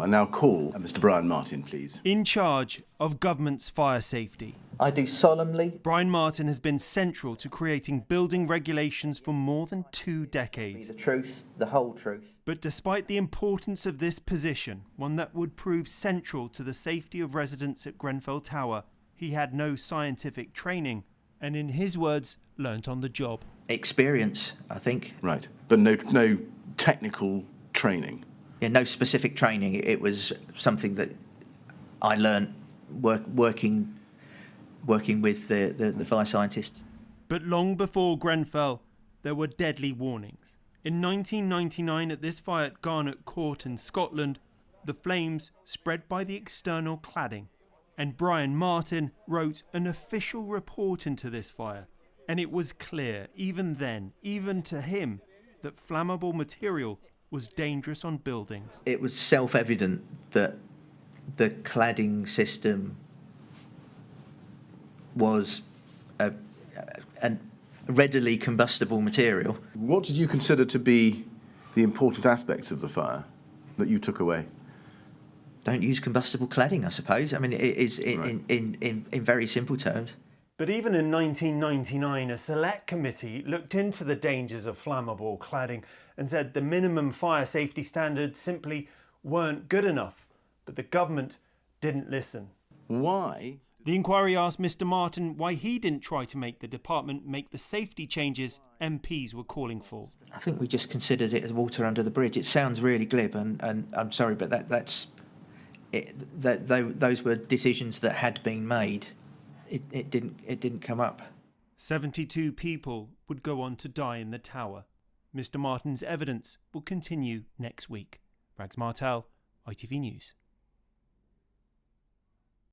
I now call Mr. Brian Martin, please. In charge of government's fire safety. I do solemnly. Brian Martin has been central to creating building regulations for more than 2 decades. The truth, the whole truth. But despite the importance of this position, one that would prove central to the safety of residents at Grenfell Tower, he had no scientific training and, in his words, learnt on the job. Experience, I think. Right, but no technical training. Yeah, no specific training. It was something that I learnt working with the fire scientists. But long before Grenfell, there were deadly warnings. In 1999, at this fire at Garnet Court in Scotland, the flames spread by the external cladding. And Brian Martin wrote an official report into this fire. And it was clear, even then, even to him, that flammable material was dangerous on buildings. It was self-evident that the cladding system was a readily combustible material. What did you consider to be the important aspects of the fire that you took away? Don't use combustible cladding, I suppose. I mean, it is Right. in very simple terms. But even in 1999, a select committee looked into the dangers of flammable cladding and said the minimum fire safety standards simply weren't good enough. But the government didn't listen. Why? The inquiry asked Mr. Martin why he didn't try to make the department make the safety changes MPs were calling for. I think we just considered it as water under the bridge. It sounds really glib, and I'm sorry, but that's it. Those were decisions that had been made. It didn't come up. 72 people would go on to die in the tower. Mr. Martin's evidence will continue next week. Rags Martel, ITV News.